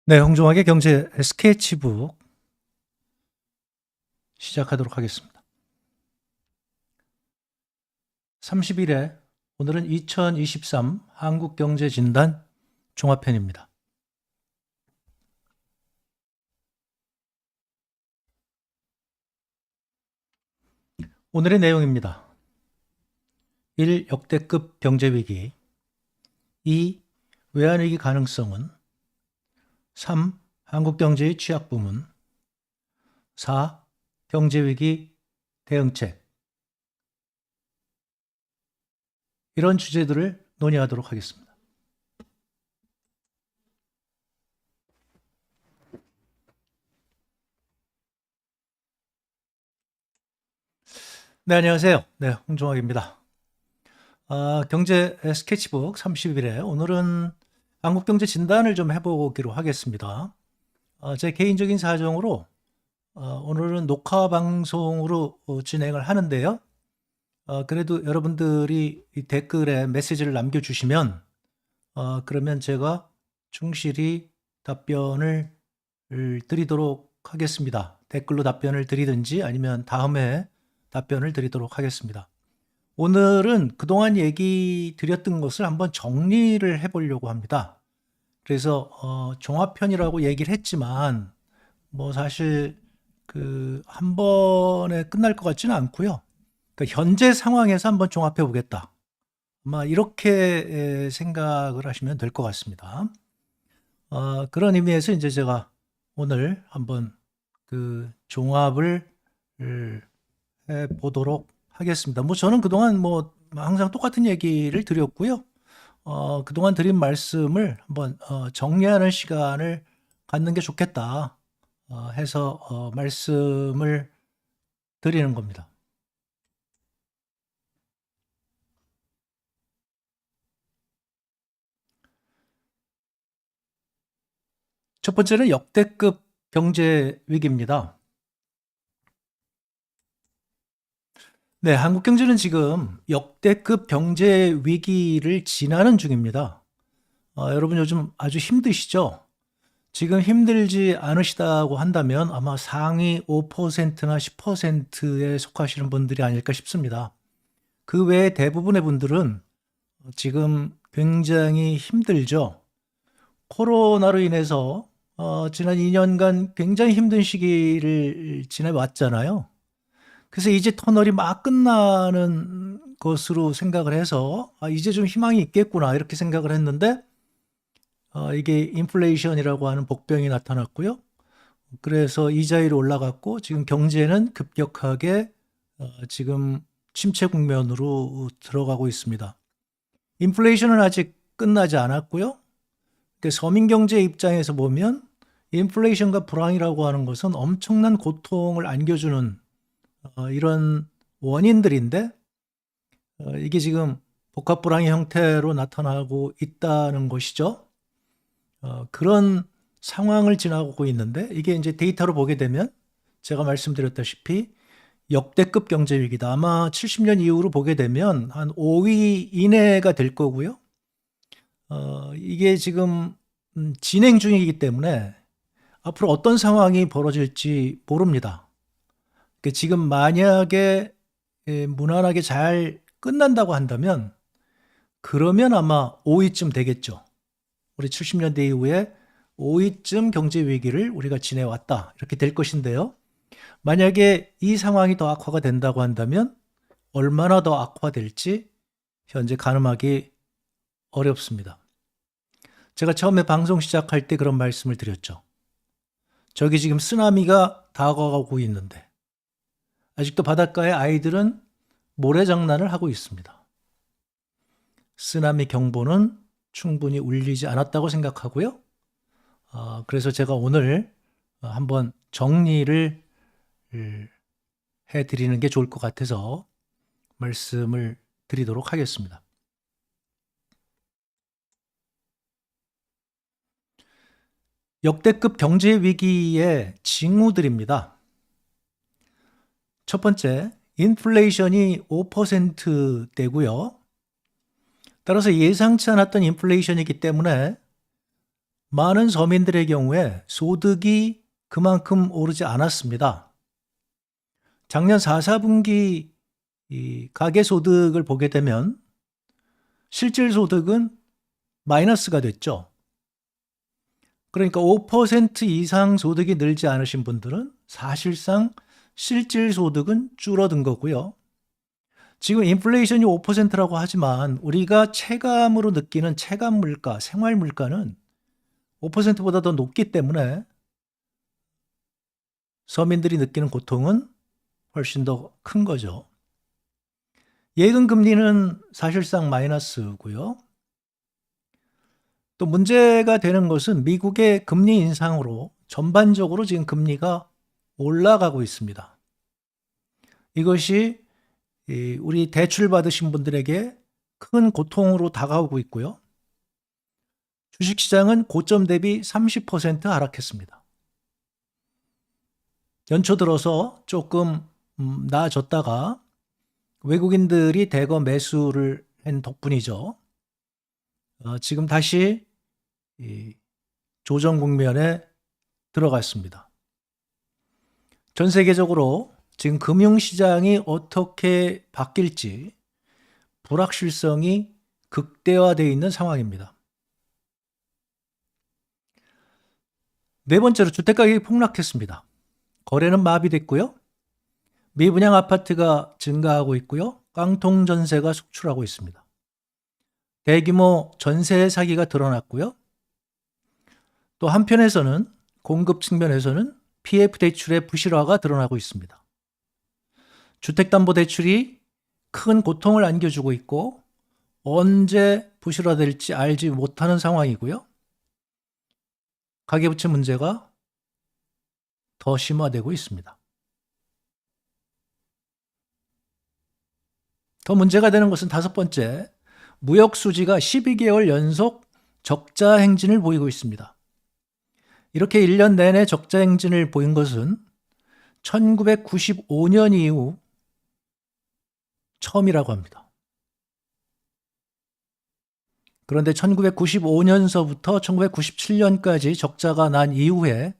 네, 홍종학의 경제 스케치북 시작하도록 하겠습니다. 30일에 오늘은 2023 한국경제진단 종합편입니다. 오늘의 내용입니다. 1. 역대급 경제위기. 2. 외환위기 가능성은. 3. 한국경제의 취약부분. 4. 경제위기 대응책. 이런 주제들을 논의하도록 하겠습니다. 네, 안녕하세요. 네, 홍종학입니다. 경제 스케치북 30일에 오늘은 한국경제 진단을 좀 해보기로 하겠습니다. 제 개인적인 사정으로 오늘은 녹화 방송으로 진행을 하는데요. 그래도 여러분들이 이 댓글에 메시지를 남겨주시면 그러면 제가 충실히 답변을 드리도록 하겠습니다. 댓글로 답변을 드리든지 아니면 다음에 답변을 드리도록 하겠습니다. 오늘은 그동안 얘기 드렸던 것을 한번 정리를 해보려고 합니다. 그래서 종합편이라고 얘기를 했지만 뭐 사실 한 번에 끝날 것 같지는 않고요. 그러니까 현재 상황에서 한번 종합해 보겠다. 아마 이렇게 생각을 하시면 될 것 같습니다. 그런 의미에서 이제 제가 오늘 한번 종합을 해 보도록 하겠습니다. 뭐 저는 그동안 뭐 항상 똑같은 얘기를 드렸고요. 그동안 드린 말씀을 한번 정리하는 시간을 갖는 게 좋겠다 해서 말씀을 드리는 겁니다. 첫 번째는 역대급 경제 위기입니다. 네, 한국 경제는 지금 역대급 경제 위기를 지나는 중입니다. 여러분 요즘 아주 힘드시죠? 지금 힘들지 않으시다고 한다면 아마 상위 5%나 10%에 속하시는 분들이 아닐까 싶습니다. 그 외에 대부분의 분들은 지금 굉장히 힘들죠. 코로나로 인해서 지난 2년간 굉장히 힘든 시기를 지내왔잖아요. 그래서 이제 터널이 막 끝나는 것으로 생각을 해서 이제 좀 희망이 있겠구나 이렇게 생각을 했는데 이게 인플레이션이라고 하는 복병이 나타났고요. 그래서 이자율이 올라갔고 지금 경제는 급격하게 지금 침체 국면으로 들어가고 있습니다. 인플레이션은 아직 끝나지 않았고요. 서민 경제 입장에서 보면 인플레이션과 불황이라고 하는 것은 엄청난 고통을 안겨주는 이런 원인들인데 이게 지금 복합 불황의 형태로 나타나고 있다는 것이죠. 그런 상황을 지나고 있는데 이게 이제 데이터로 보게 되면 제가 말씀드렸다시피 역대급 경제 위기다. 아마 70년 이후로 보게 되면 한 5위 이내가 될 거고요. 이게 지금 진행 중이기 때문에 앞으로 어떤 상황이 벌어질지 모릅니다. 지금 만약에 무난하게 잘 끝난다고 한다면 그러면 아마 5위쯤 되겠죠. 우리 70년대 이후에 5위쯤 경제 위기를 우리가 지내왔다 이렇게 될 것인데요. 만약에 이 상황이 더 악화가 된다고 한다면 얼마나 더 악화될지 현재 가늠하기 어렵습니다. 제가 처음에 방송 시작할 때 그런 말씀을 드렸죠. 저기 지금 쓰나미가 다가가고 있는데 아직도 바닷가에 아이들은 모래장난을 하고 있습니다. 쓰나미 경보는 충분히 울리지 않았다고 생각하고요. 그래서 제가 오늘 한번 정리를 해드리는 게 좋을 것 같아서 말씀을 드리도록 하겠습니다. 역대급 경제 위기의 징후들입니다. 첫 번째, 인플레이션이 5%대고요. 따라서 예상치 않았던 인플레이션이기 때문에 많은 서민들의 경우에 소득이 그만큼 오르지 않았습니다. 작년 4, 4분기 이 가계소득을 보게 되면 실질소득은 마이너스가 됐죠. 그러니까 5% 이상 소득이 늘지 않으신 분들은 사실상 실질소득은 줄어든 거고요. 지금 인플레이션이 5%라고 하지만 우리가 체감으로 느끼는 체감 물가, 생활 물가는 5%보다 더 높기 때문에 서민들이 느끼는 고통은 훨씬 더 큰 거죠. 예금 금리는 사실상 마이너스고요. 또 문제가 되는 것은 미국의 금리 인상으로 전반적으로 지금 금리가 올라가고 있습니다. 이것이 우리 대출 받으신 분들에게 큰 고통으로 다가오고 있고요. 주식시장은 고점 대비 30% 하락했습니다. 연초 들어서 조금 나아졌다가 외국인들이 대거 매수를 한 덕분이죠. 지금 다시 조정 국면에 들어갔습니다. 전 세계적으로 지금 금융시장이 어떻게 바뀔지 불확실성이 극대화되어 있는 상황입니다. 네 번째로 주택가격이 폭락했습니다. 거래는 마비됐고요. 미분양 아파트가 증가하고 있고요. 깡통 전세가 속출하고 있습니다. 대규모 전세 사기가 드러났고요. 또 한편에서는 공급 측면에서는 PF 대출의 부실화가 드러나고 있습니다. 주택담보대출이 큰 고통을 안겨주고 있고 언제 부실화될지 알지 못하는 상황이고요. 가계부채 문제가 더 심화되고 있습니다. 더 문제가 되는 것은 다섯 번째, 무역 수지가 12개월 연속 적자 행진을 보이고 있습니다. 이렇게 1년 내내 적자 행진을 보인 것은 1995년 이후 처음이라고 합니다. 그런데 1995년서부터 1997년까지 적자가 난 이후에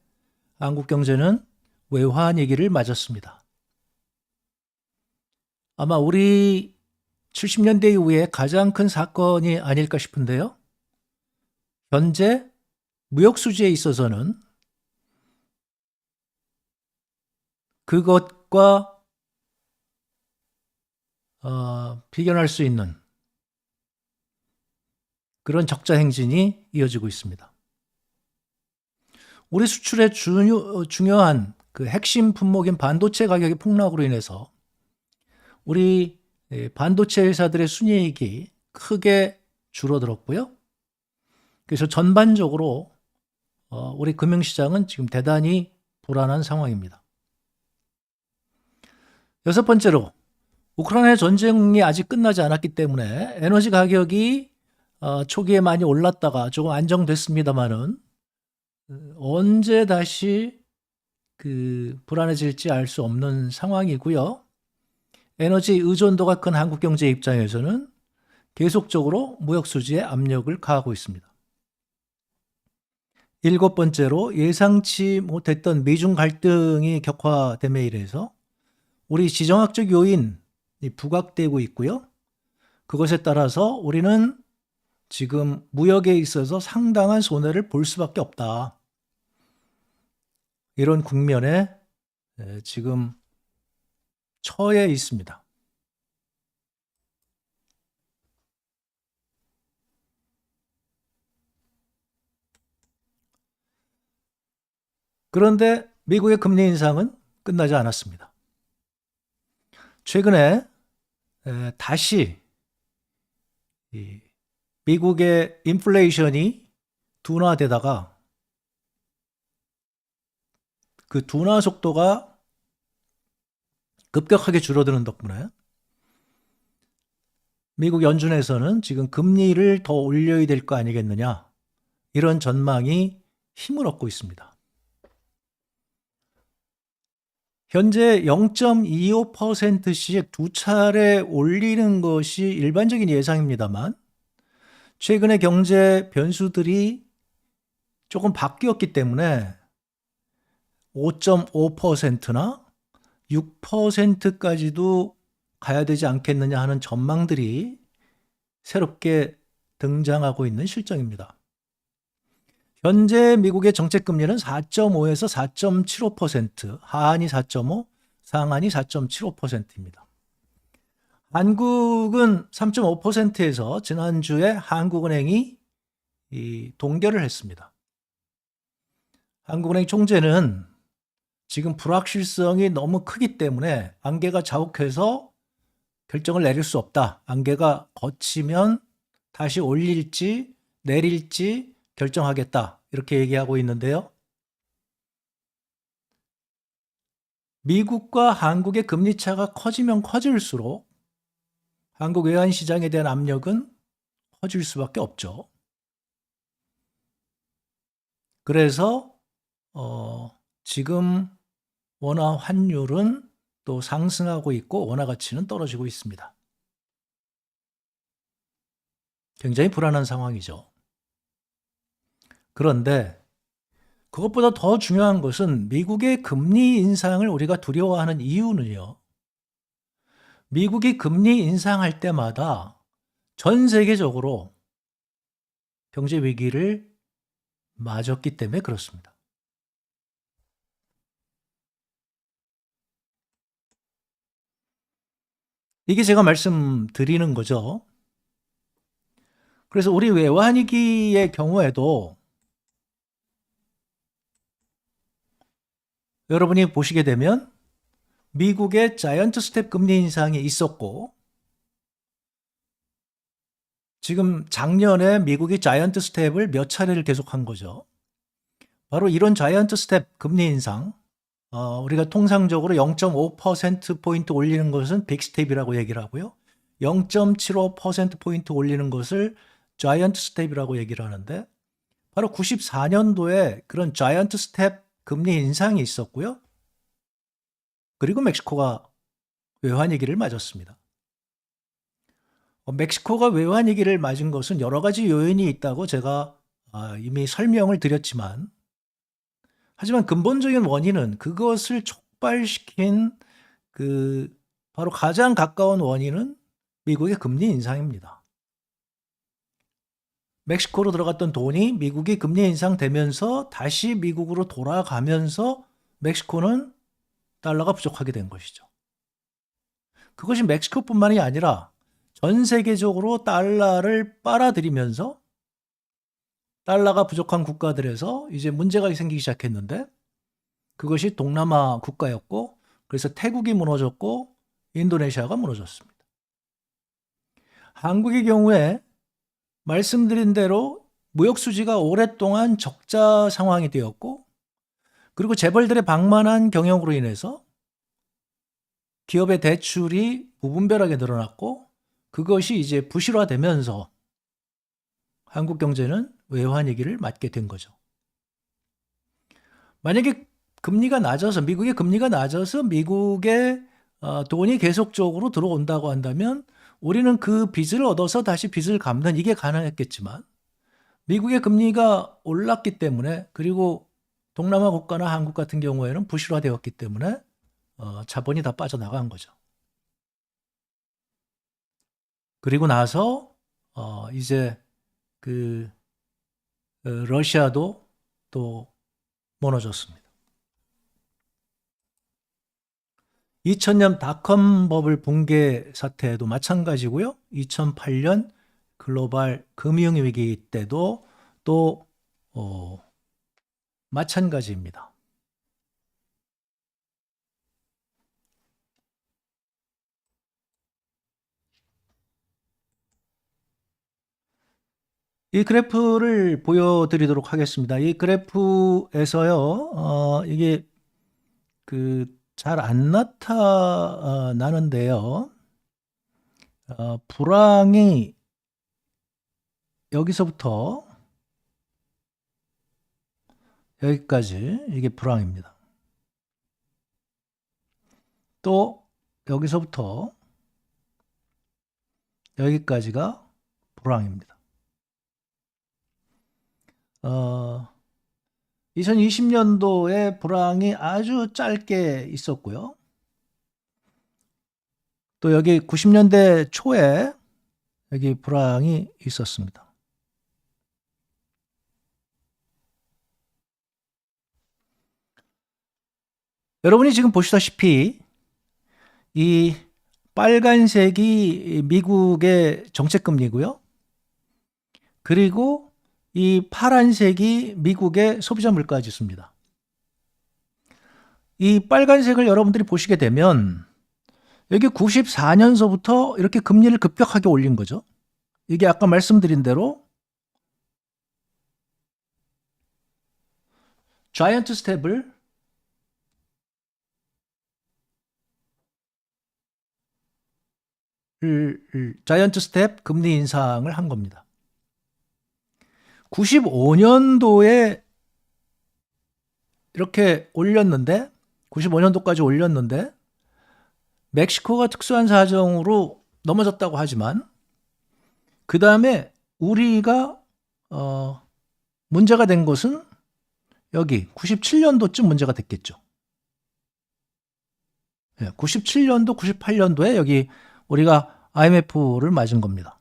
한국 경제는 외환위기를 맞았습니다. 아마 우리 70년대 이후에 가장 큰 사건이 아닐까 싶은데요. 현재 무역 수지에 있어서는 그것과 비견할 수 있는 그런 적자 행진이 이어지고 있습니다. 우리 수출의 중요한 그 핵심 품목인 반도체 가격의 폭락으로 인해서 우리 반도체 회사들의 순이익이 크게 줄어들었고요. 그래서 전반적으로 우리 금융시장은 지금 대단히 불안한 상황입니다. 여섯 번째로 우크라이나 전쟁이 아직 끝나지 않았기 때문에 에너지 가격이 초기에 많이 올랐다가 조금 안정됐습니다만은 언제 다시 불안해질지 알 수 없는 상황이고요. 에너지 의존도가 큰 한국 경제 입장에서는 계속적으로 무역 수지에 압력을 가하고 있습니다. 일곱 번째로 예상치 못했던 미중 갈등이 격화됨에 의해서 우리 지정학적 요인이 부각되고 있고요. 그것에 따라서 우리는 지금 무역에 있어서 상당한 손해를 볼 수밖에 없다. 이런 국면에 지금 처해 있습니다. 그런데 미국의 금리 인상은 끝나지 않았습니다. 최근에 다시 미국의 인플레이션이 둔화되다가 그 둔화 속도가 급격하게 줄어드는 덕분에 미국 연준에서는 지금 금리를 더 올려야 될 거 아니겠느냐, 이런 전망이 힘을 얻고 있습니다. 현재 0.25%씩 두 차례 올리는 것이 일반적인 예상입니다만 최근의 경제 변수들이 조금 바뀌었기 때문에 5.5%나 6%까지도 가야 되지 않겠느냐 하는 전망들이 새롭게 등장하고 있는 실정입니다. 현재 미국의 정책금리는 4.5에서 4.75%, 하한이 4.5, 상한이 4.75%입니다. 한국은 3.5%에서 지난주에 한국은행이 동결을 했습니다. 한국은행 총재는 지금 불확실성이 너무 크기 때문에 안개가 자욱해서 결정을 내릴 수 없다. 안개가 걷히면 다시 올릴지 내릴지 결정하겠다. 이렇게 얘기하고 있는데요. 미국과 한국의 금리 차가 커지면 커질수록 한국 외환 시장에 대한 압력은 커질 수밖에 없죠. 그래서 지금 원화 환율은 또 상승하고 있고 원화 가치는 떨어지고 있습니다. 굉장히 불안한 상황이죠. 그런데 그것보다 더 중요한 것은 미국의 금리 인상을 우리가 두려워하는 이유는요. 미국이 금리 인상할 때마다 전 세계적으로 경제 위기를 맞았기 때문에 그렇습니다. 이게 제가 말씀드리는 거죠. 그래서 우리 외환위기의 경우에도 여러분이 보시게 되면 미국의 자이언트 스텝 금리 인상이 있었고 지금 작년에 미국이 자이언트 스텝을 몇 차례를 계속한 거죠. 바로 이런 자이언트 스텝 금리 인상, 우리가 통상적으로 0.5%포인트 올리는 것은 빅 스텝이라고 얘기를 하고요. 0.75%포인트 올리는 것을 자이언트 스텝이라고 얘기를 하는데 바로 94년도에 그런 자이언트 스텝 금리 인상이 있었고요. 그리고 멕시코가 외환위기를 맞았습니다. 멕시코가 외환위기를 맞은 것은 여러 가지 요인이 있다고 제가 이미 설명을 드렸지만 하지만 근본적인 원인은 그것을 촉발시킨 바로 가장 가까운 원인은 미국의 금리 인상입니다. 멕시코로 들어갔던 돈이 미국이 금리 인상되면서 다시 미국으로 돌아가면서 멕시코는 달러가 부족하게 된 것이죠. 그것이 멕시코뿐만이 아니라 전 세계적으로 달러를 빨아들이면서 달러가 부족한 국가들에서 이제 문제가 생기기 시작했는데 그것이 동남아 국가였고 그래서 태국이 무너졌고 인도네시아가 무너졌습니다. 한국의 경우에 말씀드린 대로 무역 수지가 오랫동안 적자 상황이 되었고 그리고 재벌들의 방만한 경영으로 인해서 기업의 대출이 무분별하게 늘어났고 그것이 이제 부실화되면서 한국 경제는 외환위기를 맞게 된 거죠. 만약에 금리가 낮아서 미국의 금리가 낮아서 미국의 돈이 계속적으로 들어온다고 한다면 우리는 그 빚을 얻어서 다시 빚을 갚는 이게 가능했겠지만 미국의 금리가 올랐기 때문에 그리고 동남아 국가나 한국 같은 경우에는 부실화되었기 때문에 자본이 다 빠져나간 거죠. 그리고 나서 이제 러시아도 또 무너졌습니다. 2000년 닷컴 버블 붕괴 사태도 마찬가지고요. 2008년 글로벌 금융위기 때도 또 마찬가지입니다. 이 그래프를 보여드리도록 하겠습니다. 이 그래프에서요, 이게 잘 안 나타나는데요. 불황이 여기서부터 여기까지 이게 불황입니다. 또 여기서부터 여기까지가 불황입니다. 2020년도에 불황이 아주 짧게 있었고요. 또 여기 90년대 초에 여기 불황이 있었습니다. 여러분이 지금 보시다시피 이 빨간색이 미국의 정책금리고요. 그리고 이 파란색이 미국의 소비자 물가지수입니다. 이 빨간색을 여러분들이 보시게 되면 여기 94년서부터 이렇게 금리를 급격하게 올린 거죠. 이게 아까 말씀드린 대로 자이언트 스텝을 자이언트 스텝 금리 인상을 한 겁니다. 95년도에 이렇게 올렸는데 95년도까지 올렸는데 멕시코가 특수한 사정으로 넘어졌다고 하지만 그 다음에 우리가 문제가 된 것은 여기 97년도쯤 문제가 됐겠죠. 97년도, 98년도에 여기 우리가 IMF를 맞은 겁니다.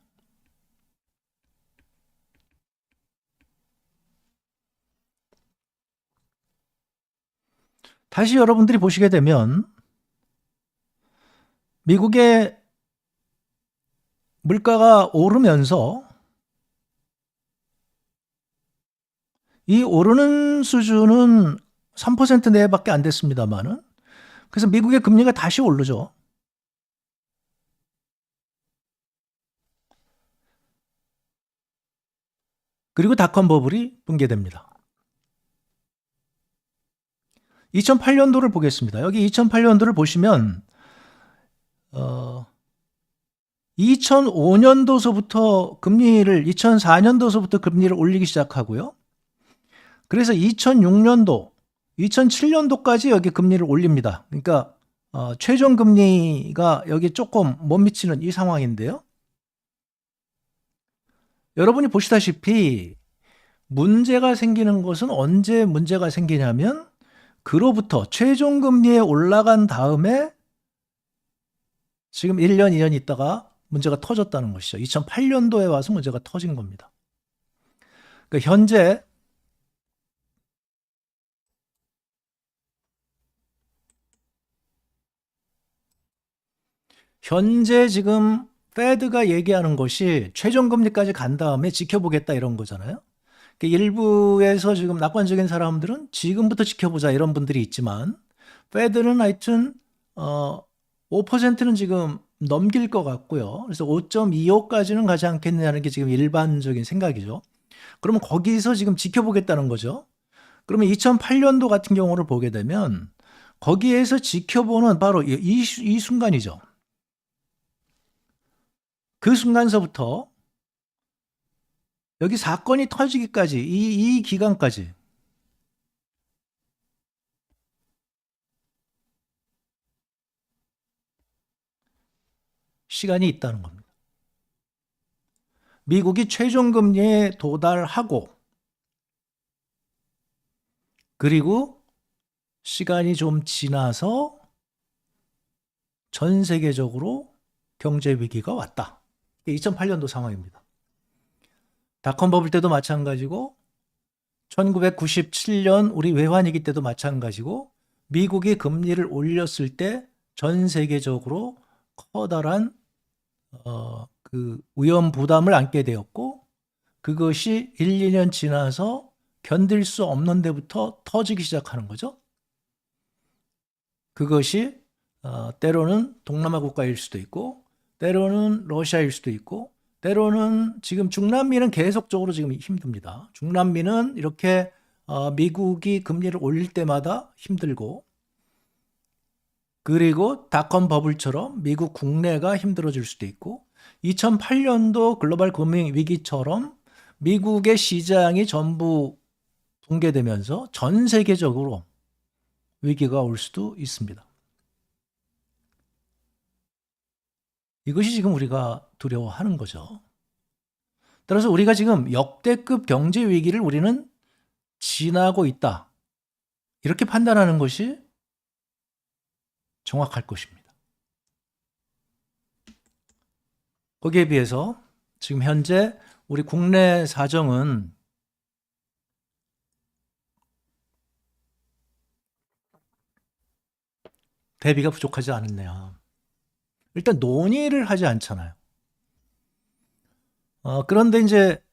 다시 여러분들이 보시게 되면 미국의 물가가 오르면서 이 오르는 수준은 3% 내외밖에 안 됐습니다만은 그래서 미국의 금리가 다시 오르죠. 그리고 닷컴 버블이 붕괴됩니다. 2008년도를 보겠습니다. 여기 2008년도를 보시면 2005년도서부터 금리를 2004년도서부터 금리를 올리기 시작하고요. 그래서 2006년도, 2007년도까지 여기 금리를 올립니다. 그러니까 최종 금리가 여기 조금 못 미치는 이 상황인데요. 여러분이 보시다시피 문제가 생기는 것은 언제 문제가 생기냐면 그로부터 최종 금리에 올라간 다음에 지금 1년, 2년 있다가 문제가 터졌다는 것이죠. 2008년도에 와서 문제가 터진 겁니다. 그러니까 현재 지금 페드가 얘기하는 것이 최종 금리까지 간 다음에 지켜보겠다 이런 거잖아요. 일부에서 지금 낙관적인 사람들은 지금부터 지켜보자 이런 분들이 있지만 페드는 하여튼 5%는 지금 넘길 것 같고요. 그래서 5.25까지는 가지 않겠느냐는 게 지금 일반적인 생각이죠. 그러면 거기서 지금 지켜보겠다는 거죠. 그러면 2008년도 같은 경우를 보게 되면 거기에서 지켜보는 바로 이 순간이죠. 그 순간서부터 여기 사건이 터지기까지 이 기간까지 시간이 있다는 겁니다. 미국이 최종 금리에 도달하고 그리고 시간이 좀 지나서 전 세계적으로 경제 위기가 왔다. 2008년도 상황입니다. 닷컴 버블 때도 마찬가지고 1997년 우리 외환위기 때도 마찬가지고 미국이 금리를 올렸을 때 전 세계적으로 커다란 그 위험 부담을 안게 되었고 그것이 1, 2년 지나서 견딜 수 없는 데부터 터지기 시작하는 거죠. 그것이 때로는 동남아 국가일 수도 있고 때로는 러시아일 수도 있고 때로는 지금 중남미는 계속적으로 지금 힘듭니다. 중남미는 이렇게 미국이 금리를 올릴 때마다 힘들고 그리고 닷컴 버블처럼 미국 국내가 힘들어질 수도 있고 2008년도 글로벌 금융 위기처럼 미국의 시장이 전부 붕괴되면서 전 세계적으로 위기가 올 수도 있습니다. 이것이 지금 우리가 두려워하는 거죠. 따라서 우리가 지금 역대급 경제 위기를 우리는 지나고 있다. 이렇게 판단하는 것이 정확할 것입니다. 거기에 비해서 지금 현재 우리 국내 사정은 대비가 부족하지 않았네요. 일단 논의를 하지 않잖아요. 그런데 이제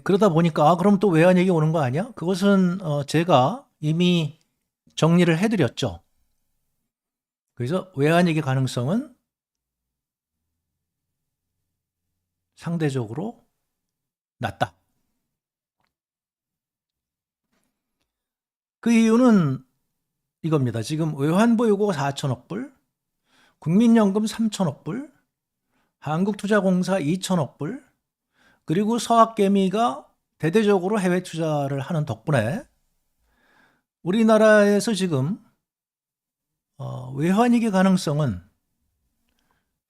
그러다 보니까 그럼 또 외환 얘기 오는 거 아니야? 그것은 제가 이미 정리를 해드렸죠. 그래서 외환 얘기 가능성은 상대적으로 낮다. 그 이유는 이겁니다. 지금 외환보유고 4천억 불, 국민연금 3천억 불, 한국투자공사 2천억 불, 그리고 서학개미가 대대적으로 해외 투자를 하는 덕분에 우리나라에서 지금 외환위기 가능성은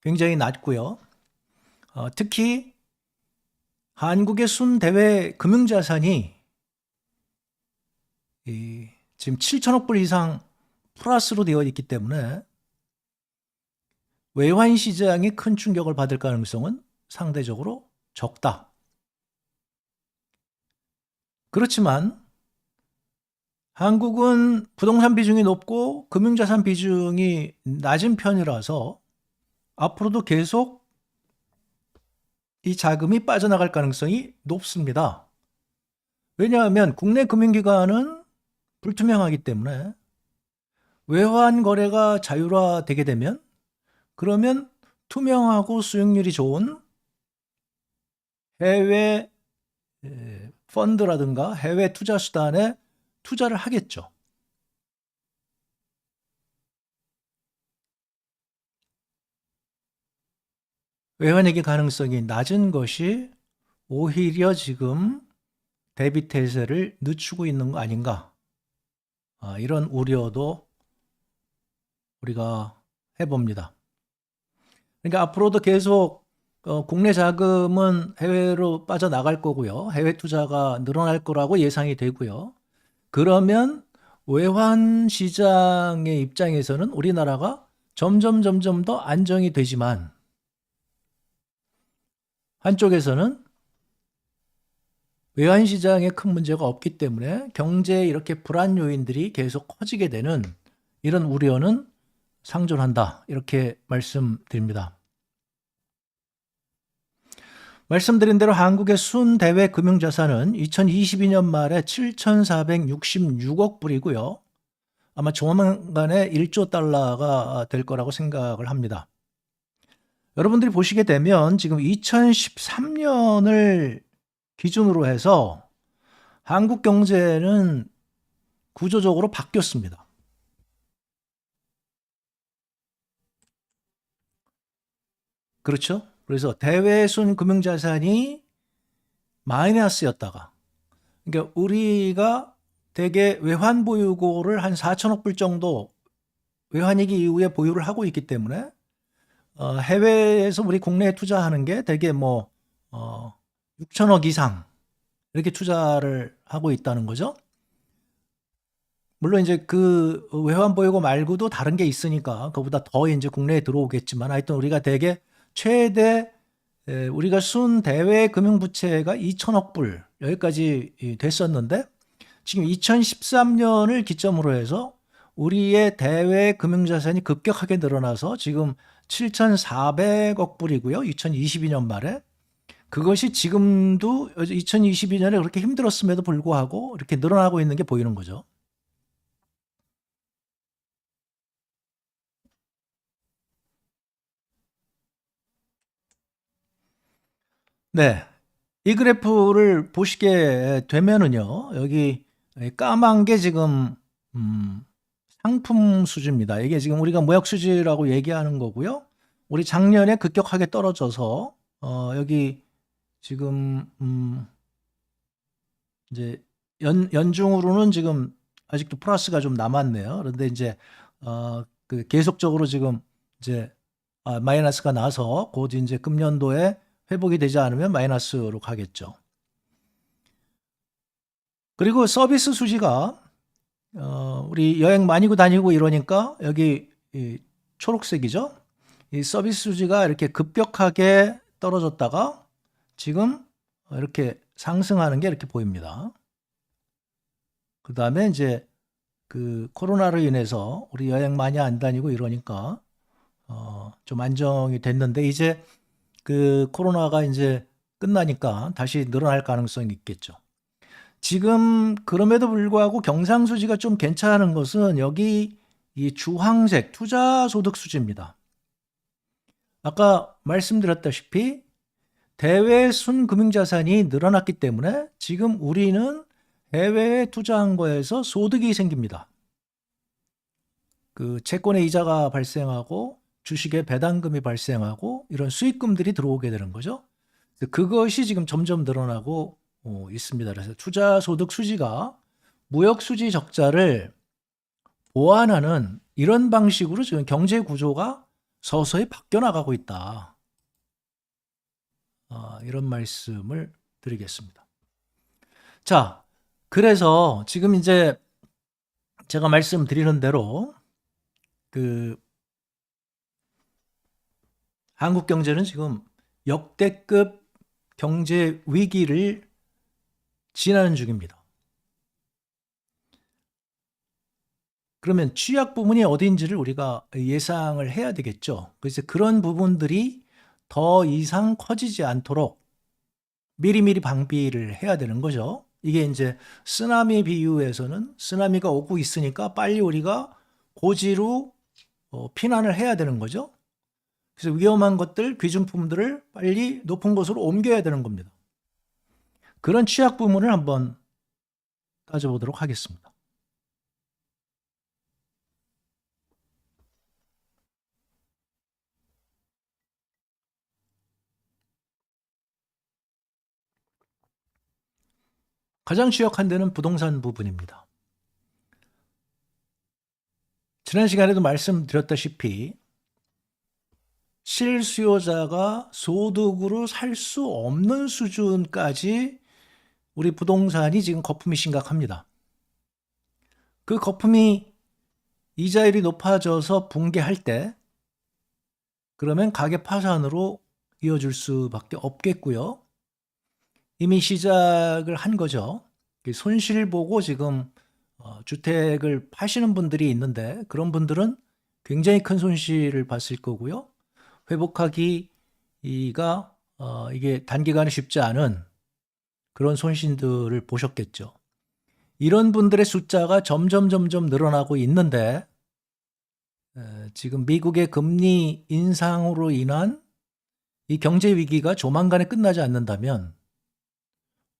굉장히 낮고요. 특히 한국의 순대외 금융자산이 지금 7천억 불 이상 플러스로 되어 있기 때문에 외환 시장이 큰 충격을 받을 가능성은 상대적으로 적다. 그렇지만 한국은 부동산 비중이 높고 금융자산 비중이 낮은 편이라서 앞으로도 계속 이 자금이 빠져나갈 가능성이 높습니다. 왜냐하면 국내 금융기관은 불투명하기 때문에 외환 거래가 자율화되게 되면 그러면 투명하고 수익률이 좋은 해외 펀드라든가 해외 투자 수단에 투자를 하겠죠. 외환위기 가능성이 낮은 것이 오히려 지금 대비 태세를 늦추고 있는 거 아닌가. 이런 우려도 우리가 해봅니다. 그러니까 앞으로도 계속 국내 자금은 해외로 빠져나갈 거고요. 해외 투자가 늘어날 거라고 예상이 되고요. 그러면 외환 시장의 입장에서는 우리나라가 점점 더 안정이 되지만 한쪽에서는 외환 시장에 큰 문제가 없기 때문에 경제에 이렇게 불안 요인들이 계속 커지게 되는 이런 우려는 상존한다. 이렇게 말씀드립니다. 말씀드린 대로 한국의 순대외 금융자산은 2022년 말에 7,466억 불이고요. 아마 조만간에 1조 달러가 될 거라고 생각을 합니다. 여러분들이 보시게 되면 지금 2013년을 기준으로 해서 한국 경제는 구조적으로 바뀌었습니다. 그렇죠? 그래서 대외순 금융자산이 마이너스였다가, 그러니까 우리가 대개 외환보유고를 한 4천억 불 정도 외환위기 이후에 보유를 하고 있기 때문에 해외에서 우리 국내에 투자하는 게 대개 6천억 이상 이렇게 투자를 하고 있다는 거죠. 물론 이제 그 외환보유고 말고도 다른 게 있으니까 그보다 더 이제 국내에 들어오겠지만 하여튼 우리가 대개 최대 우리가 순대외 금융부채가 2천억 불 여기까지 됐었는데 지금 2013년을 기점으로 해서 우리의 대외 금융자산이 급격하게 늘어나서 지금 7,400억 불이고요. 2022년 말에. 그것이 지금도 2022년에 그렇게 힘들었음에도 불구하고 이렇게 늘어나고 있는 게 보이는 거죠. 네. 이 그래프를 보시게 되면은요. 여기 까만 게 지금 상품 수지입니다. 이게 지금 우리가 무역 수지라고 얘기하는 거고요. 우리 작년에 급격하게 떨어져서 여기 지금 이제 연중으로는 지금 아직도 플러스가 좀 남았네요. 그런데 이제 그 계속적으로 지금 이제 마이너스가 나서 곧 이제 금년도에 회복이 되지 않으면 마이너스로 가겠죠. 그리고 서비스 수지가 우리 여행 많이 다니고 이러니까 여기 이 초록색이죠. 이 서비스 수지가 이렇게 급격하게 떨어졌다가 지금 이렇게 상승하는 게 이렇게 보입니다. 그 다음에 이제 그 코로나로 인해서 우리 여행 많이 안 다니고 이러니까 좀 안정이 됐는데 이제 그 코로나가 이제 끝나니까 다시 늘어날 가능성이 있겠죠. 지금 그럼에도 불구하고 경상수지가 좀 괜찮은 것은 여기 이 주황색 투자소득 수지입니다. 아까 말씀드렸다시피 대외 순금융자산이 늘어났기 때문에 지금 우리는 해외에 투자한 거에서 소득이 생깁니다. 그 채권의 이자가 발생하고 주식의 배당금이 발생하고 이런 수익금들이 들어오게 되는 거죠. 그것이 지금 점점 늘어나고 있습니다. 그래서 투자소득 수지가 무역수지 적자를 보완하는 이런 방식으로 지금 경제 구조가 서서히 바뀌어 나가고 있다. 이런 말씀을 드리겠습니다. 자, 그래서 지금 이제 제가 말씀드리는 대로 그 한국 경제는 지금 역대급 경제 위기를 지나는 중입니다. 그러면 취약 부분이 어디인지를 우리가 예상을 해야 되겠죠. 그래서 그런 부분들이 더 이상 커지지 않도록 미리미리 방비를 해야 되는 거죠. 이게 이제 쓰나미 비유에서는 쓰나미가 오고 있으니까 빨리 우리가 고지로 피난을 해야 되는 거죠. 그래서 위험한 것들, 귀중품들을 빨리 높은 곳으로 옮겨야 되는 겁니다. 그런 취약 부분을 한번 따져보도록 하겠습니다. 가장 취약한 데는 부동산 부분입니다. 지난 시간에도 말씀드렸다시피 실수요자가 소득으로 살 수 없는 수준까지 우리 부동산이 지금 거품이 심각합니다. 그 거품이 이자율이 높아져서 붕괴할 때 그러면 가계 파산으로 이어질 수밖에 없겠고요. 이미 시작을 한 거죠. 손실 보고 지금 주택을 파시는 분들이 있는데 그런 분들은 굉장히 큰 손실을 봤을 거고요. 회복하기가 이게 단기간에 쉽지 않은 그런 손실들을 보셨겠죠. 이런 분들의 숫자가 점점 늘어나고 있는데 지금 미국의 금리 인상으로 인한 이 경제 위기가 조만간에 끝나지 않는다면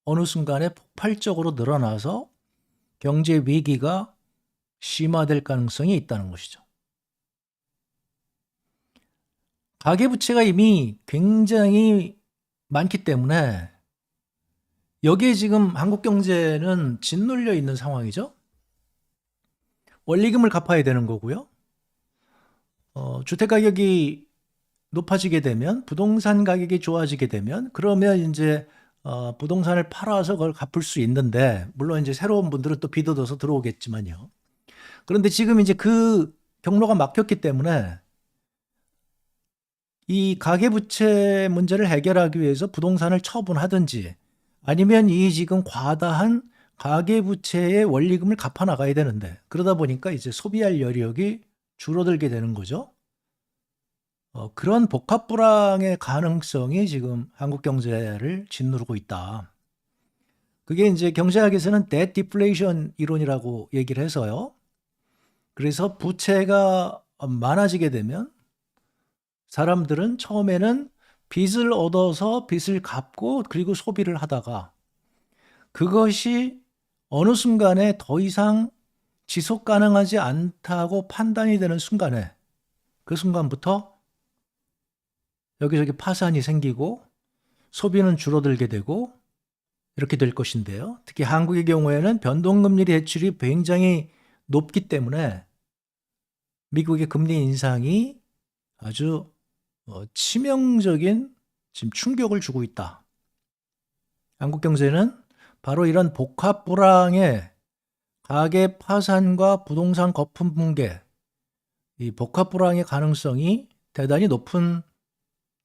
어느 순간에 폭발적으로 늘어나서 경제 위기가 심화될 가능성이 있다는 것이죠. 가계부채가 이미 굉장히 많기 때문에 여기에 지금 한국 경제는 짓눌려 있는 상황이죠. 원리금을 갚아야 되는 거고요. 주택 가격이 높아지게 되면 부동산 가격이 좋아지게 되면 그러면 이제 부동산을 팔아서 그걸 갚을 수 있는데 물론 이제 새로운 분들은 또 빚 얻어서 들어오겠지만요. 그런데 지금 이제 그 경로가 막혔기 때문에 이 가계부채 문제를 해결하기 위해서 부동산을 처분하든지 아니면 이 지금 과다한 가계부채의 원리금을 갚아 나가야 되는데 그러다 보니까 이제 소비할 여력이 줄어들게 되는 거죠. 그런 복합 불황의 가능성이 지금 한국 경제를 짓누르고 있다. 그게 이제 경제학에서는 debt deflation 이론이라고 얘기를 해서요. 그래서 부채가 많아지게 되면 사람들은 처음에는 빚을 얻어서 빚을 갚고 그리고 소비를 하다가 그것이 어느 순간에 더 이상 지속 가능하지 않다고 판단이 되는 순간에 그 순간부터 여기저기 파산이 생기고 소비는 줄어들게 되고 이렇게 될 것인데요. 특히 한국의 경우에는 변동금리 대출이 굉장히 높기 때문에 미국의 금리 인상이 아주 치명적인 지금 충격을 주고 있다. 한국 경제는 바로 이런 복합 불황의 가계 파산과 부동산 거품 붕괴, 이 복합 불황의 가능성이 대단히 높은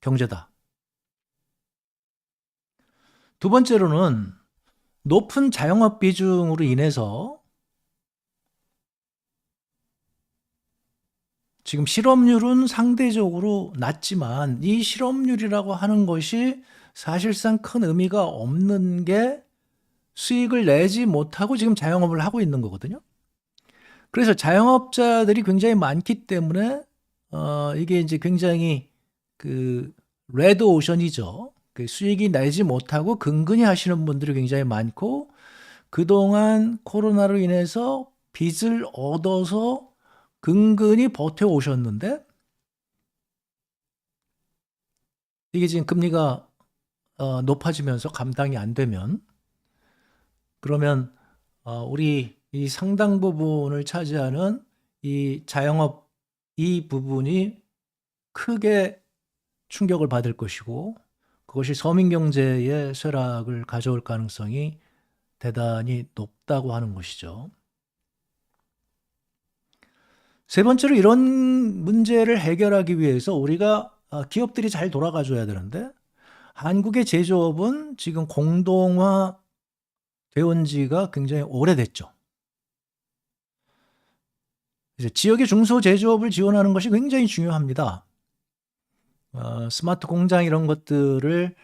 경제다. 두 번째로는 높은 자영업 비중으로 인해서 지금 실업률은 상대적으로 낮지만 이 실업률이라고 하는 것이 사실상 큰 의미가 없는 게 수익을 내지 못하고 지금 자영업을 하고 있는 거거든요. 그래서 자영업자들이 굉장히 많기 때문에 이게 이제 굉장히 그 레드 오션이죠. 그 수익이 내지 못하고 근근히 하시는 분들이 굉장히 많고 그동안 코로나로 인해서 빚을 얻어서 근근히 버텨오셨는데 이게 지금 금리가 높아지면서 감당이 안 되면 그러면 우리 이 상당 부분을 차지하는 이 자영업 이 부분이 크게 충격을 받을 것이고 그것이 서민 경제의 쇠락을 가져올 가능성이 대단히 높다고 하는 것이죠. 세 번째로 이런 문제를 해결하기 위해서 우리가 기업들이 잘 돌아가줘야 되는데 한국의 제조업은 지금 공동화 되온 지가 굉장히 오래됐죠. 이제 지역의 중소제조업을 지원하는 것이 굉장히 중요합니다. 스마트 공장 이런 것들을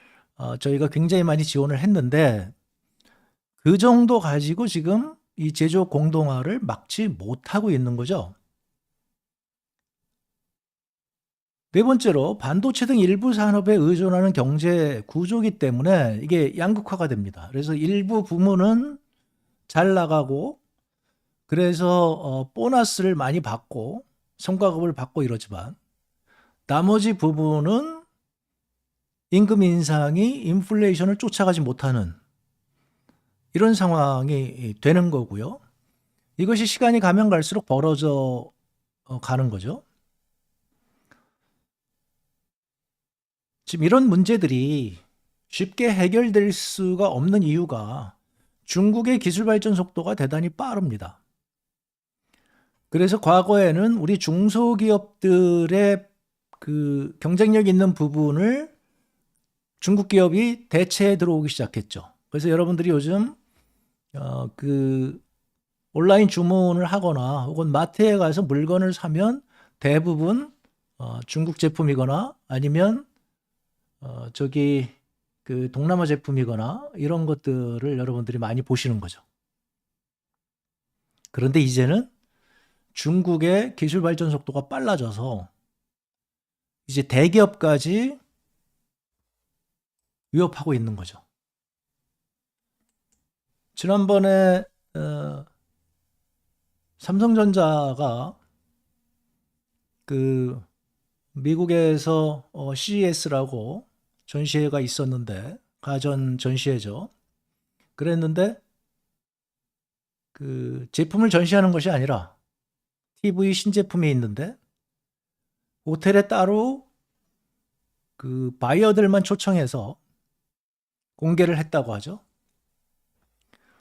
저희가 굉장히 많이 지원을 했는데 그 정도 가지고 지금 이 제조업 공동화를 막지 못하고 있는 거죠. 네 번째로 반도체 등 일부 산업에 의존하는 경제 구조이기 때문에 이게 양극화가 됩니다. 그래서 일부 부문은 잘 나가고 그래서 보너스를 많이 받고 성과급을 받고 이러지만 나머지 부분은 임금 인상이 인플레이션을 쫓아가지 못하는 이런 상황이 되는 거고요. 이것이 시간이 가면 갈수록 벌어져 가는 거죠. 지금 이런 문제들이 쉽게 해결될 수가 없는 이유가 중국의 기술 발전 속도가 대단히 빠릅니다. 그래서 과거에는 우리 중소기업들의 그 경쟁력 있는 부분을 중국 기업이 대체해 들어오기 시작했죠. 그래서 여러분들이 요즘 그 온라인 주문을 하거나 혹은 마트에 가서 물건을 사면 대부분 중국 제품이거나 아니면 저기 그 동남아 제품이거나 이런 것들을 여러분들이 많이 보시는 거죠. 그런데 이제는 중국의 기술 발전 속도가 빨라져서 이제 대기업까지 위협하고 있는 거죠. 지난번에 삼성전자가 그 미국에서 CES라고 전시회가 있었는데 가전 전시회죠. 그랬는데 그 제품을 전시하는 것이 아니라 TV 신제품이 있는데 호텔에 따로 그 바이어들만 초청해서 공개를 했다고 하죠.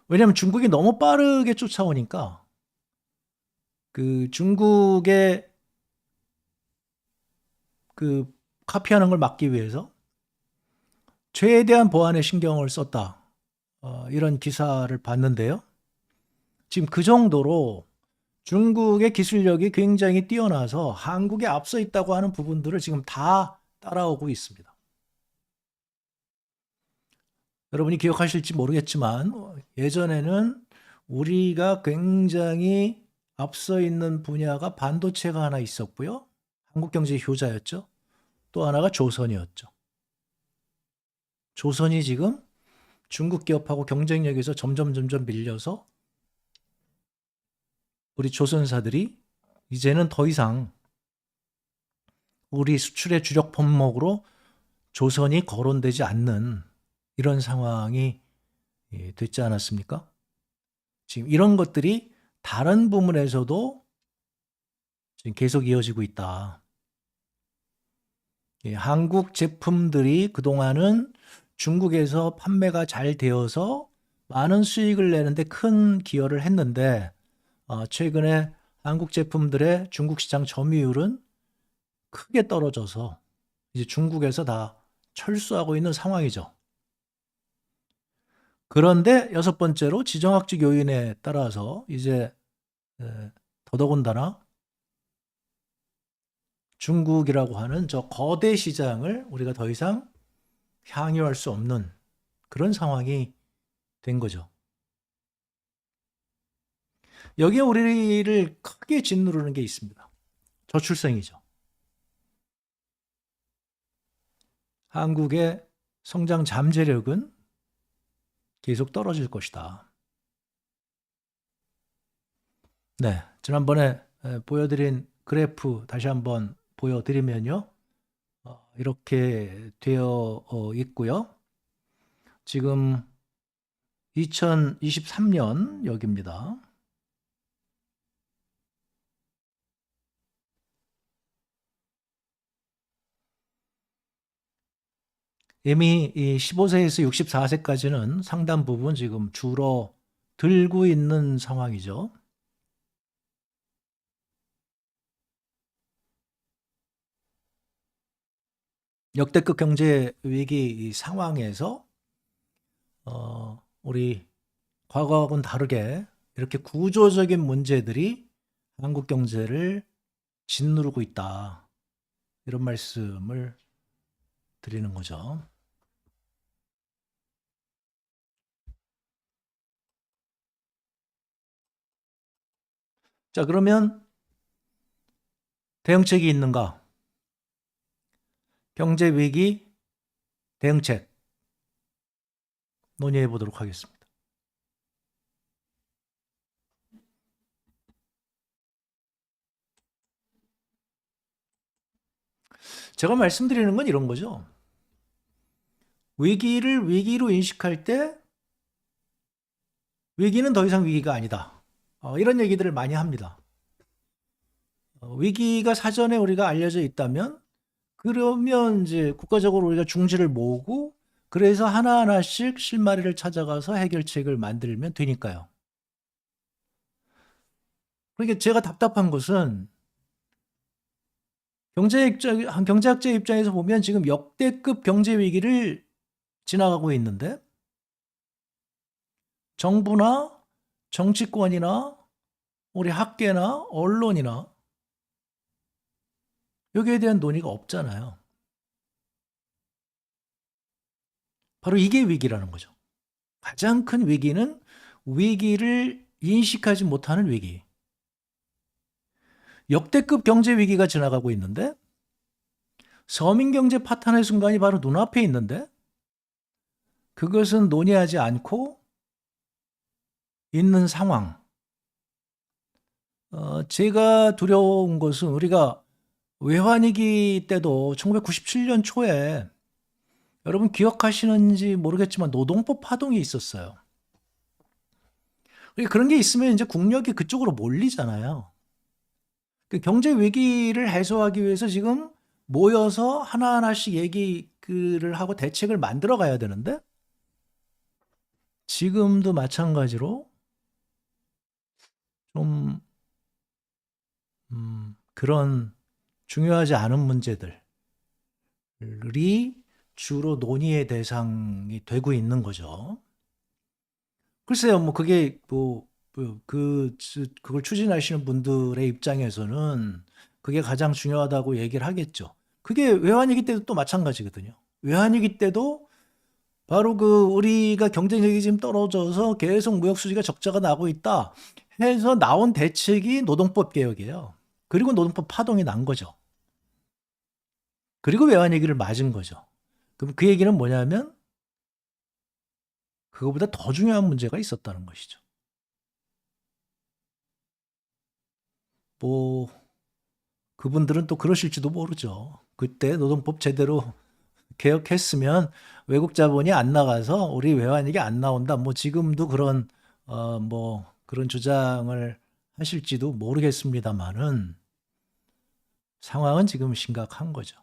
왜냐하면 중국이 너무 빠르게 쫓아오니까 그 중국의 그 카피하는 걸 막기 위해서 최대한 보안에 신경을 썼다. 이런 기사를 봤는데요. 지금 그 정도로 중국의 기술력이 굉장히 뛰어나서 한국에 앞서 있다고 하는 부분들을 지금 다 따라오고 있습니다. 여러분이 기억하실지 모르겠지만 예전에는 우리가 굉장히 앞서 있는 분야가 반도체가 하나 있었고요. 한국경제의 효자였죠. 또 하나가 조선이었죠. 조선이 지금 중국 기업하고 경쟁력에서 점점 밀려서 우리 조선사들이 이제는 더 이상 우리 수출의 주력 품목으로 조선이 거론되지 않는 이런 상황이 됐지 않았습니까? 지금 이런 것들이 다른 부문에서도 지금 계속 이어지고 있다. 한국 제품들이 그동안은 중국에서 판매가 잘 되어서 많은 수익을 내는데 큰 기여를 했는데 최근에 한국 제품들의 중국 시장 점유율은 크게 떨어져서 이제 중국에서 다 철수하고 있는 상황이죠. 그런데 여섯 번째로 지정학적 요인에 따라서 이제 더더군다나 중국이라고 하는 저 거대 시장을 우리가 더 이상 향유할 수 없는 그런 상황이 된 거죠. 여기에 우리를 크게 짓누르는 게 있습니다. 저출생이죠. 한국의 성장 잠재력은 계속 떨어질 것이다. 네, 지난번에 보여드린 그래프 다시 한번 보여드리면요. 이렇게 되어 있고요. 지금 2023년 여기입니다. 이미 이 15세에서 64세까지는 상당 부분 지금 줄어들고 있는 상황이죠. 역대급 경제 위기 상황에서 우리 과거하고는 다르게 이렇게 구조적인 문제들이 한국 경제를 짓누르고 있다. 이런 말씀을 드리는 거죠. 자, 그러면 대응책이 있는가? 경제 위기 대응책 논의해 보도록 하겠습니다. 제가 말씀드리는 건 이런 거죠. 위기를 위기로 인식할 때 위기는 더 이상 위기가 아니다. 이런 얘기들을 많이 합니다. 위기가 사전에 우리가 알려져 있다면 그러면 이제 국가적으로 우리가 중지를 모으고 그래서 하나하나씩 실마리를 찾아가서 해결책을 만들면 되니까요. 그러니까 제가 답답한 것은 경제학자 입장에서 보면 지금 역대급 경제 위기를 지나가고 있는데 정부나 정치권이나 우리 학계나 언론이나 여기에 대한 논의가 없잖아요. 바로 이게 위기라는 거죠. 가장 큰 위기는 위기를 인식하지 못하는 위기. 역대급 경제 위기가 지나가고 있는데 서민 경제 파탄의 순간이 바로 눈앞에 있는데 그것은 논의하지 않고 있는 상황. 제가 두려운 것은 우리가 외환위기 때도 1997년 초에 여러분 기억하시는지 모르겠지만 노동법 파동이 있었어요. 그런 게 있으면 이제 국력이 그쪽으로 몰리잖아요. 그 경제 위기를 해소하기 위해서 지금 모여서 하나하나씩 얘기를 하고 대책을 만들어 가야 되는데 지금도 마찬가지로 좀 그런 중요하지 않은 문제들이 주로 논의의 대상이 되고 있는 거죠. 글쎄요, 뭐 그게 그걸 추진하시는 분들의 입장에서는 그게 가장 중요하다고 얘기를 하겠죠. 그게 외환위기 때도 또 마찬가지거든요. 외환위기 때도 바로 우리가 경쟁력이 지금 떨어져서 계속 무역 수지가 적자가 나고 있다 해서 나온 대책이 노동법 개혁이에요. 그리고 노동법 파동이 난 거죠. 그리고 외환위기를 맞은 거죠. 그럼 그 얘기는 뭐냐면 그거보다 더 중요한 문제가 있었다는 것이죠. 뭐 그분들은 또 그러실지도 모르죠. 그때 노동법 제대로 개혁했으면 외국 자본이 안 나가서 우리 외환위기 안 나온다. 뭐 지금도 그런 그런 주장을 하실지도 모르겠습니다만은 상황은 지금 심각한 거죠.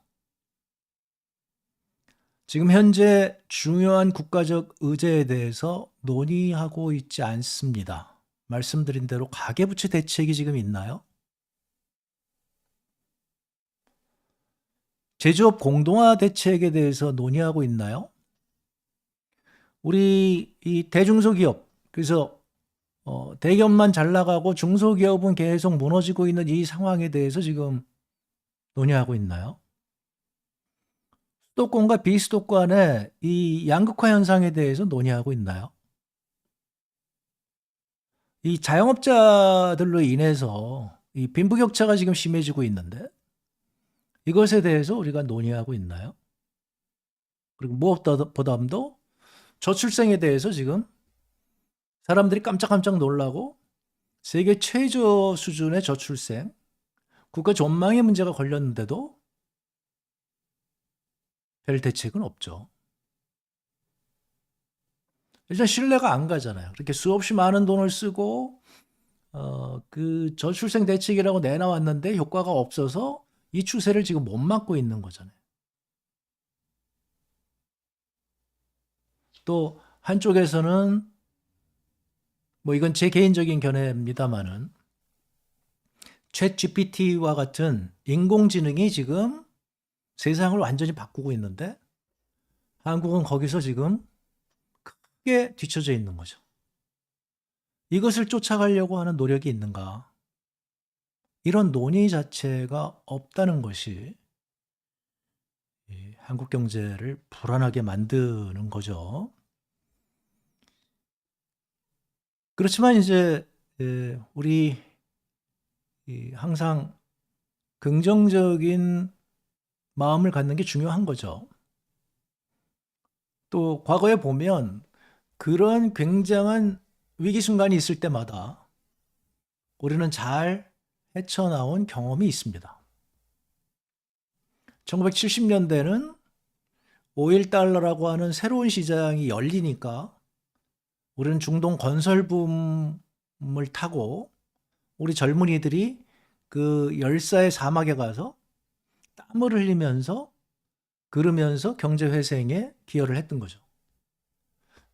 지금 현재 중요한 국가적 의제에 대해서 논의하고 있지 않습니다. 말씀드린 대로 가계부채 대책이 지금 있나요? 제조업 공동화 대책에 대해서 논의하고 있나요? 우리 이 대중소기업, 그래서 대기업만 잘 나가고 중소기업은 계속 무너지고 있는 이 상황에 대해서 지금 논의하고 있나요? 수도권과 비수도권의 이 양극화 현상에 대해서 논의하고 있나요? 이 자영업자들로 인해서 이 빈부격차가 지금 심해지고 있는데 이것에 대해서 우리가 논의하고 있나요? 그리고 무엇보다도 저출생에 대해서 지금 사람들이 깜짝깜짝 놀라고 세계 최저 수준의 저출생, 국가 전망의 문제가 걸렸는데도 별 대책은 없죠. 일단 신뢰가 안 가잖아요. 그렇게 수없이 많은 돈을 쓰고 그 저출생 대책이라고 내놔왔는데 효과가 없어서 이 추세를 지금 못 막고 있는 거잖아요. 또 한쪽에서는 뭐 이건 제 개인적인 견해입니다만은 챗 GPT와 같은 인공지능이 지금 세상을 완전히 바꾸고 있는데 한국은 거기서 지금 크게 뒤처져 있는 거죠. 이것을 쫓아가려고 하는 노력이 있는가? 이런 논의 자체가 없다는 것이 한국 경제를 불안하게 만드는 거죠. 그렇지만 이제 우리 항상 긍정적인 마음을 갖는 게 중요한 거죠. 또 과거에 보면 그런 굉장한 위기 순간이 있을 때마다 우리는 잘 헤쳐나온 경험이 있습니다. 1970년대는 오일 달러라고 하는 새로운 시장이 열리니까 우리는 중동 건설 붐을 타고 우리 젊은이들이 그 열사의 사막에 가서 땀을 흘리면서 그러면서 경제 회생에 기여를 했던 거죠.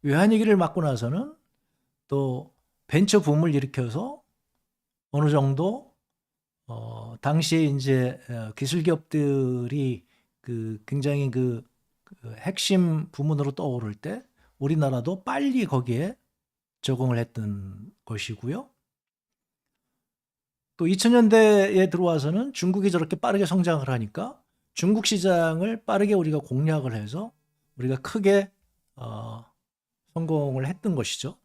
외환위기를 맞고 나서는 또 벤처 붐을 일으켜서 어느 정도 당시에 이제 기술 기업들이 그 굉장히 그 핵심 부문으로 떠오를 때 우리나라도 빨리 거기에 적응을 했던 것이고요. 또 2000년대에 들어와서는 중국이 저렇게 빠르게 성장을 하니까 중국 시장을 빠르게 우리가 공략을 해서 우리가 크게 성공을 했던 것이죠.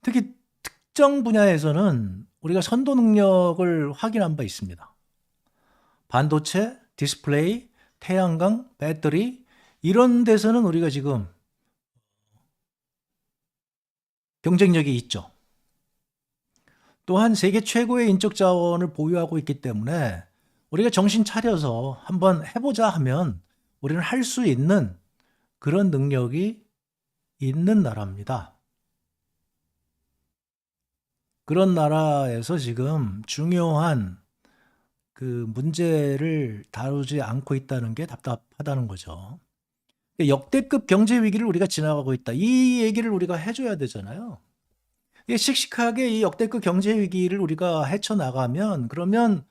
특히 특정 분야에서는 우리가 선도 능력을 확인한 바 있습니다. 반도체, 디스플레이, 태양광, 배터리 이런 데서는 우리가 지금 경쟁력이 있죠. 또한 세계 최고의 인적 자원을 보유하고 있기 때문에 우리가 정신 차려서 한번 해보자 하면 우리는 할 수 있는 그런 능력이 있는 나라입니다. 그런 나라에서 지금 중요한 그 문제를 다루지 않고 있다는 게 답답하다는 거죠. 역대급 경제 위기를 우리가 지나가고 있다. 이 얘기를 우리가 해줘야 되잖아요. 씩씩하게 이 역대급 경제 위기를 우리가 헤쳐나가면 그러면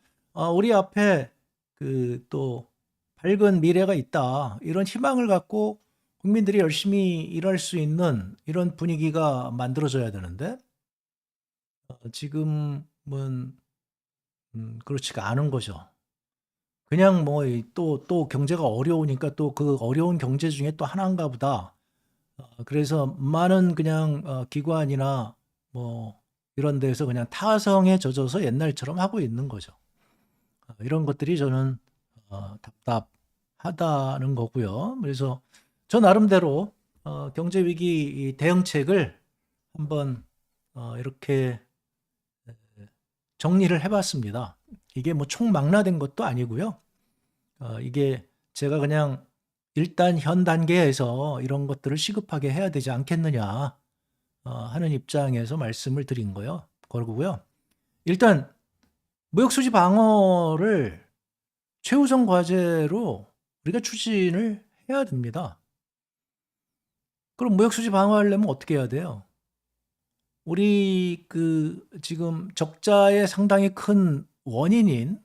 우리 앞에 그 또 밝은 미래가 있다. 이런 희망을 갖고 국민들이 열심히 일할 수 있는 이런 분위기가 만들어져야 되는데 지금은 그렇지가 않은 거죠. 그냥 뭐 또 경제가 어려우니까 또 그 어려운 경제 중에 또 하나인가 보다. 그래서 많은 그냥 기관이나 뭐 이런 데서 그냥 타성에 젖어서 옛날처럼 하고 있는 거죠. 이런 것들이 저는 답답하다는 거고요. 그래서 저 나름대로 경제 위기 대응책을 한번 이렇게 정리를 해봤습니다. 이게 뭐 총망라된 것도 아니고요. 이게 제가 그냥 일단 현 단계에서 이런 것들을 시급하게 해야 되지 않겠느냐 하는 입장에서 말씀을 드린 거고요. 일단 무역 수지 방어를 최우선 과제로 우리가 추진을 해야 됩니다. 그럼 무역수지 방어하려면 어떻게 해야 돼요? 우리 지금 적자의 상당히 큰 원인인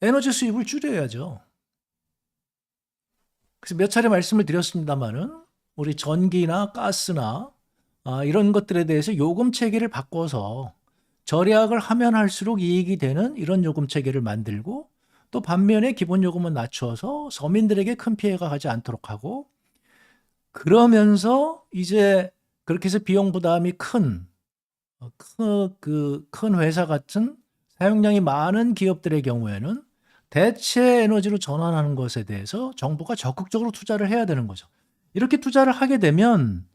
에너지 수입을 줄여야죠. 그래서 몇 차례 말씀을 드렸습니다마는 우리 전기나 가스나 이런 것들에 대해서 요금 체계를 바꿔서 절약을 하면 할수록 이익이 되는 이런 요금 체계를 만들고, 또 반면에 기본 요금은 낮춰서 서민들에게 큰 피해가 가지 않도록 하고, 그러면서 이제 그렇게 해서 비용 부담이 큰 회사 같은 사용량이 많은 기업들의 경우에는 대체 에너지로 전환하는 것에 대해서 정부가 적극적으로 투자를 해야 되는 거죠. 이렇게 투자를 하게 되면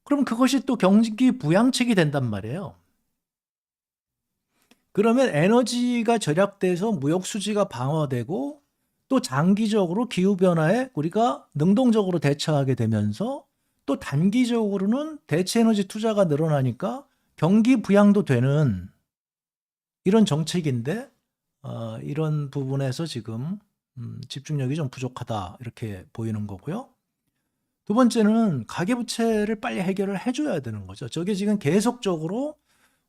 그럼 그것이 또 경기 부양책이 된단 말이에요. 그러면 에너지가 절약돼서 무역 수지가 방어되고, 또 장기적으로 기후 변화에 우리가 능동적으로 대처하게 되면서, 또 단기적으로는 대체 에너지 투자가 늘어나니까 경기 부양도 되는 이런 정책인데, 이런 부분에서 지금 집중력이 좀 부족하다 이렇게 보이는 거고요. 두 번째는 가계부채를 빨리 해결을 해줘야 되는 거죠. 저게 지금 계속적으로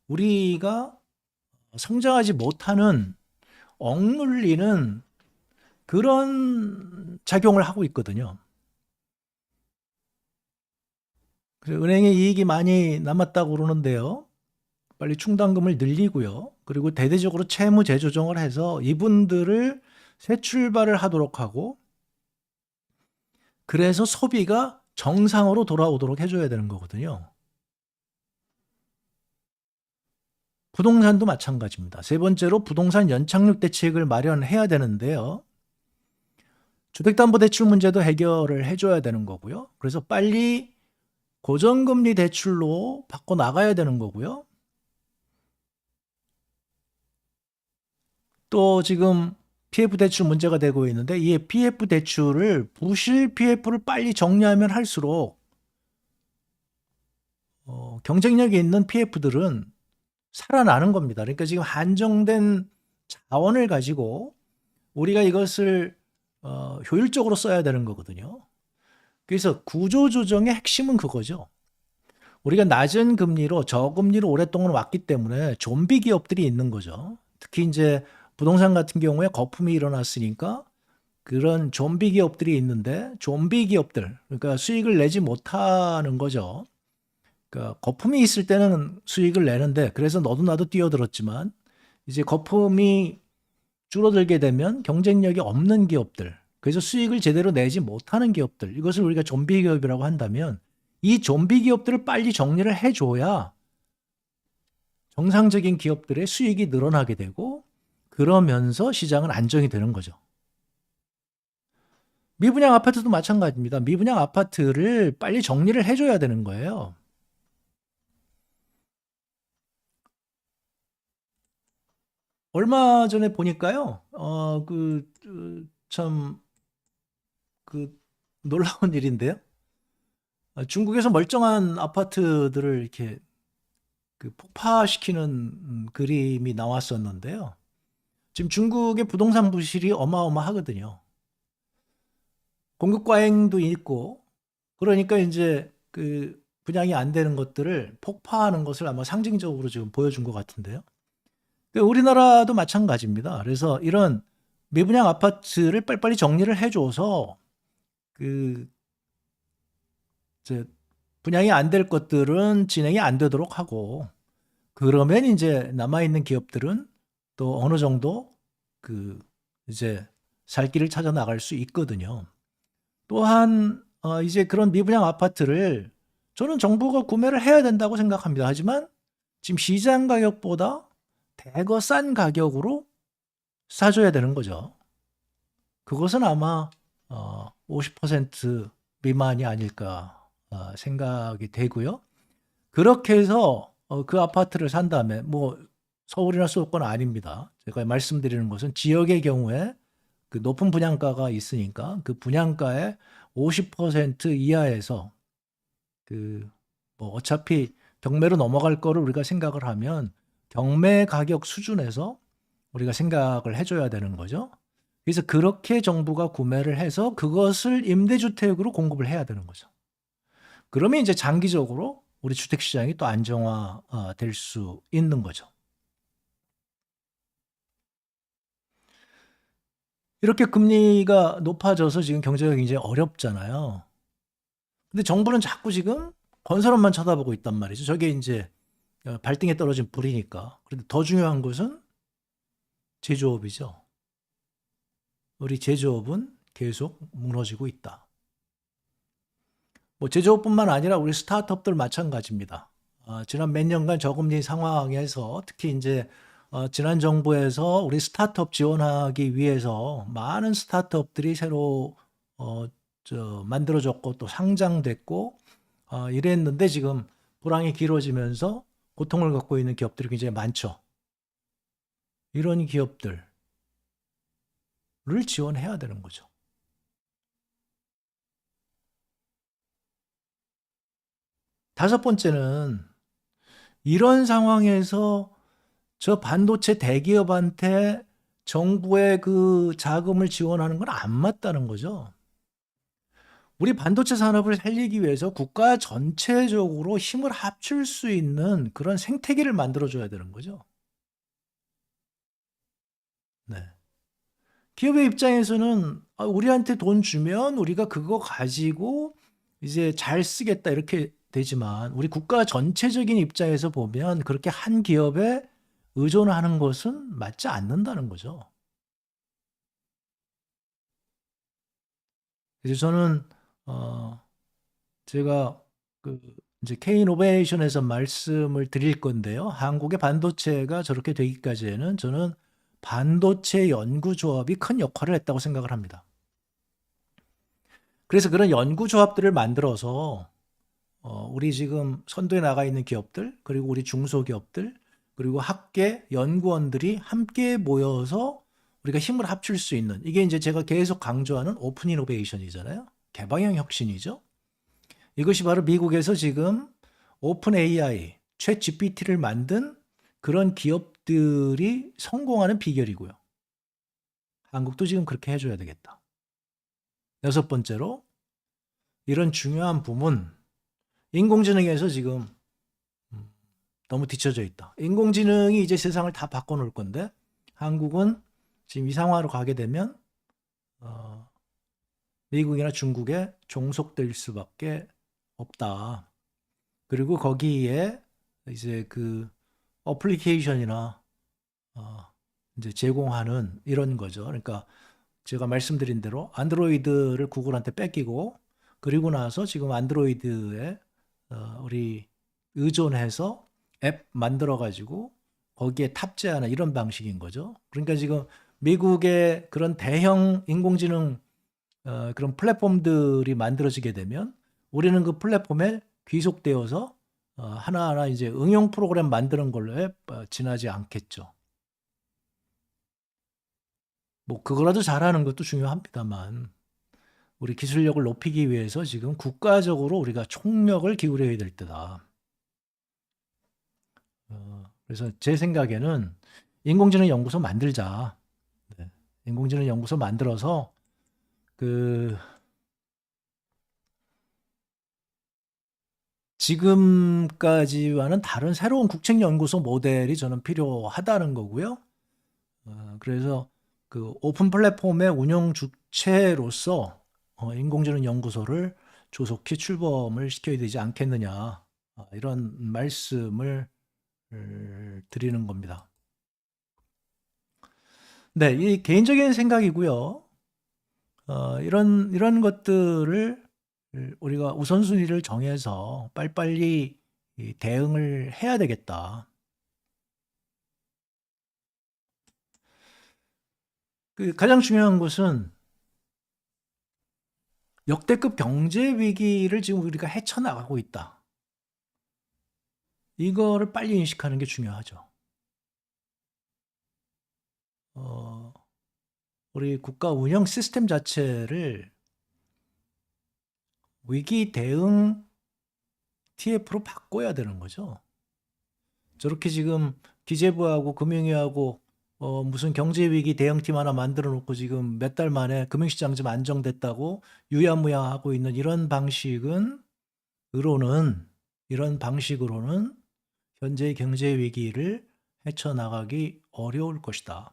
우리가 성장하지 못하는, 억눌리는 그런 작용을 하고 있거든요. 그래서 은행에 이익이 많이 남았다고 그러는데요. 빨리 충당금을 늘리고요. 그리고 대대적으로 채무 재조정을 해서 이분들을 새 출발을 하도록 하고, 그래서 소비가 정상으로 돌아오도록 해줘야 되는 거거든요. 부동산도 마찬가지입니다. 세 번째로 부동산 연착륙 대책을 마련해야 되는데요. 주택담보대출 문제도 해결을 해줘야 되는 거고요. 그래서 빨리 고정금리 대출로 바꿔 나가야 되는 거고요. 또 지금 PF 대출 문제가 되고 있는데, 이 PF 대출을 부실 PF를 빨리 정리하면 할수록 경쟁력이 있는 PF들은 살아나는 겁니다. 그러니까 지금 한정된 자원을 가지고 우리가 이것을 효율적으로 써야 되는 거거든요. 그래서 구조조정의 핵심은 그거죠. 우리가 낮은 금리로 저금리로 오랫동안 왔기 때문에 좀비 기업들이 있는 거죠. 특히 이제 부동산 같은 경우에 거품이 일어났으니까 그런 좀비 기업들이 있는데, 좀비 기업들, 그러니까 수익을 내지 못하는 거죠. 그러니까 거품이 있을 때는 수익을 내는데, 그래서 너도 나도 뛰어들었지만 이제 거품이 줄어들게 되면 경쟁력이 없는 기업들, 그래서 수익을 제대로 내지 못하는 기업들, 이것을 우리가 좀비 기업이라고 한다면, 이 좀비 기업들을 빨리 정리를 해줘야 정상적인 기업들의 수익이 늘어나게 되고, 그러면서 시장은 안정이 되는 거죠. 미분양 아파트도 마찬가지입니다. 미분양 아파트를 빨리 정리를 해줘야 되는 거예요. 얼마 전에 보니까요, 참, 놀라운 일인데요. 중국에서 멀쩡한 아파트들을 이렇게 폭파시키는 그림이 나왔었는데요. 지금 중국의 부동산 부실이 어마어마하거든요. 공급 과잉도 있고, 그러니까 이제 분양이 안 되는 것들을 폭파하는 것을 아마 상징적으로 지금 보여준 것 같은데요. 우리나라도 마찬가지입니다. 그래서 이런 미분양 아파트를 빨리빨리 정리를 해줘서 이제 분양이 안 될 것들은 진행이 안 되도록 하고, 그러면 이제 남아있는 기업들은 또 어느 정도 이제 살 길을 찾아 나갈 수 있거든요. 또한 이제 그런 미분양 아파트를 저는 정부가 구매를 해야 된다고 생각합니다. 하지만 지금 시장 가격보다 대거 싼 가격으로 사줘야 되는 거죠. 그것은 아마 50% 미만이 아닐까 생각이 되고요. 그렇게 해서 그 아파트를 산 다음에, 뭐 서울이나 수도권 아닙니다. 제가 말씀드리는 것은 지역의 경우에 그 높은 분양가가 있으니까 그 분양가의 50% 이하에서 뭐 어차피 경매로 넘어갈 거를 우리가 생각을 하면 경매 가격 수준에서 우리가 생각을 해줘야 되는 거죠. 그래서 그렇게 정부가 구매를 해서 그것을 임대주택으로 공급을 해야 되는 거죠. 그러면 이제 장기적으로 우리 주택시장이 또 안정화 될 수 있는 거죠. 이렇게 금리가 높아져서 지금 경제가 굉장히 어렵잖아요. 근데 정부는 자꾸 지금 건설업만 쳐다보고 있단 말이죠. 저게 이제 발등에 떨어진 불이니까. 그런데 더 중요한 것은 제조업이죠. 우리 제조업은 계속 무너지고 있다. 뭐 제조업뿐만 아니라 우리 스타트업들 마찬가지입니다. 지난 몇 년간 저금리 상황에서 특히 이제 지난 정부에서 우리 스타트업 지원하기 위해서 많은 스타트업들이 새로 만들어졌고 또 상장됐고 이랬는데 지금 불황이 길어지면서 고통을 겪고 있는 기업들이 굉장히 많죠. 이런 기업들을 지원해야 되는 거죠. 다섯 번째는 이런 상황에서 저 반도체 대기업한테 정부의 그 자금을 지원하는 건 안 맞다는 거죠. 우리 반도체 산업을 살리기 위해서 국가 전체적으로 힘을 합칠 수 있는 그런 생태계를 만들어줘야 되는 거죠. 네. 기업의 입장에서는 우리한테 돈 주면 우리가 그거 가지고 이제 잘 쓰겠다 이렇게 되지만 우리 국가 전체적인 입장에서 보면 그렇게 한 기업에 의존하는 것은 맞지 않는다는 거죠. 그래서 저는 어 제가 그 이제 K이노베이션에서 말씀을 드릴 건데요. 한국의 반도체가 저렇게 되기까지에는 저는 반도체 연구조합이 큰 역할을 했다고 생각을 합니다. 그래서 그런 연구조합들을 만들어서 우리 지금 선도에 나가 있는 기업들, 그리고 우리 중소기업들, 그리고 학계, 연구원들이 함께 모여서 우리가 힘을 합칠 수 있는 이게 이제 제가 계속 강조하는 오픈 이노베이션이잖아요. 개방형 혁신이죠. 이것이 바로 미국에서 지금 오픈 AI, 챗 GPT를 만든 그런 기업들이 성공하는 비결이고요. 한국도 지금 그렇게 해줘야 되겠다. 여섯 번째로 이런 중요한 부문, 인공지능에서 지금 너무 뒤처져 있다. 인공지능이 이제 세상을 다 바꿔놓을 건데 한국은 지금 이 상황으로 가게 되면 미국이나 중국에 종속될 수밖에 없다. 그리고 거기에 이제 그 어플리케이션이나 이제 제공하는 이런 거죠. 그러니까 제가 말씀드린 대로 안드로이드를 구글한테 뺏기고 그리고 나서 지금 안드로이드에 우리 의존해서 앱 만들어 가지고 거기에 탑재하는 이런 방식인 거죠. 그러니까 지금 미국의 그런 대형 인공지능 그런 플랫폼들이 만들어지게 되면 우리는 그 플랫폼에 귀속되어서 하나하나 이제 응용 프로그램 만드는 걸로 지나지 않겠죠. 뭐 그거라도 잘하는 것도 중요합니다만 우리 기술력을 높이기 위해서 지금 국가적으로 우리가 총력을 기울여야 될 때다. 그래서 제 생각에는 인공지능 연구소 만들자. 네. 인공지능 연구소 만들어서 그 지금까지와는 다른 새로운 국책연구소 모델이 저는 필요하다는 거고요. 그래서 그 오픈 플랫폼의 운영 주체로서 인공지능 연구소를 조속히 출범을 시켜야 되지 않겠느냐 이런 말씀을 드리는 겁니다. 네, 이 개인적인 생각이고요. 이런 것들을 우리가 우선순위를 정해서 빨리빨리 대응을 해야 되겠다. 그 가장 중요한 것은 역대급 경제 위기를 지금 우리가 헤쳐나가고 있다. 이거를 빨리 인식하는 게 중요하죠. 우리 국가 운영 시스템 자체를 위기 대응 TF로 바꿔야 되는 거죠. 저렇게 지금 기재부하고 금융위하고 무슨 경제위기 대응팀 하나 만들어 놓고 지금 몇 달 만에 금융시장 좀 안정됐다고 유야무야하고 있는 이런 방식으로는 현재의 경제 위기를 헤쳐나가기 어려울 것이다.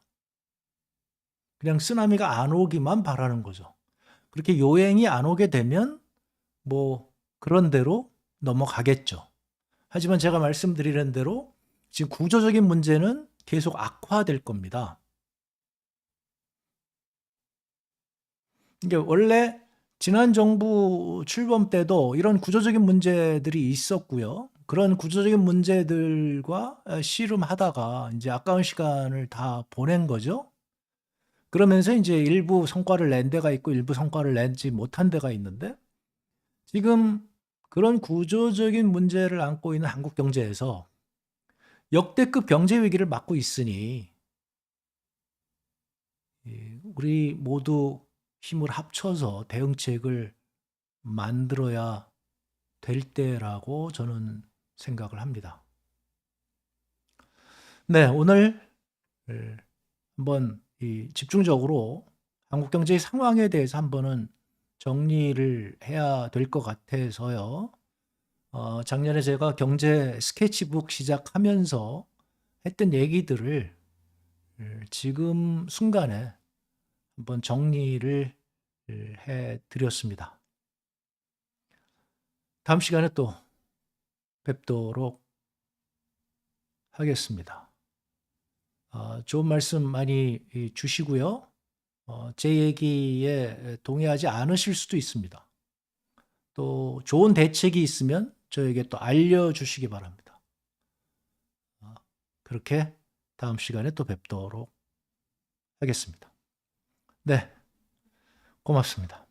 그냥 쓰나미가 안 오기만 바라는 거죠. 그렇게 요행이 안 오게 되면 뭐 그런 대로 넘어가겠죠. 하지만 제가 말씀드리는 대로 지금 구조적인 문제는 계속 악화될 겁니다. 이게 원래 지난 정부 출범 때도 이런 구조적인 문제들이 있었고요. 그런 구조적인 문제들과 씨름하다가 이제 아까운 시간을 다 보낸 거죠. 그러면서 이제 일부 성과를 낸 데가 있고 일부 성과를 내지 못한 데가 있는데 지금 그런 구조적인 문제를 안고 있는 한국 경제에서 역대급 경제 위기를 맞고 있으니 우리 모두 힘을 합쳐서 대응책을 만들어야 될 때라고 저는 생각을 합니다. 네, 오늘 한번 집중적으로 한국 경제의 상황에 대해서 한번은 정리를 해야 될 것 같아서요. 작년에 제가 경제 스케치북 시작하면서 했던 얘기들을 지금 순간에 한번 정리를 해 드렸습니다. 다음 시간에 또 뵙도록 하겠습니다. 좋은 말씀 많이 주시고요. 제 얘기에 동의하지 않으실 수도 있습니다. 또 좋은 대책이 있으면 저에게 또 알려주시기 바랍니다. 그렇게 다음 시간에 또 뵙도록 하겠습니다. 네, 고맙습니다.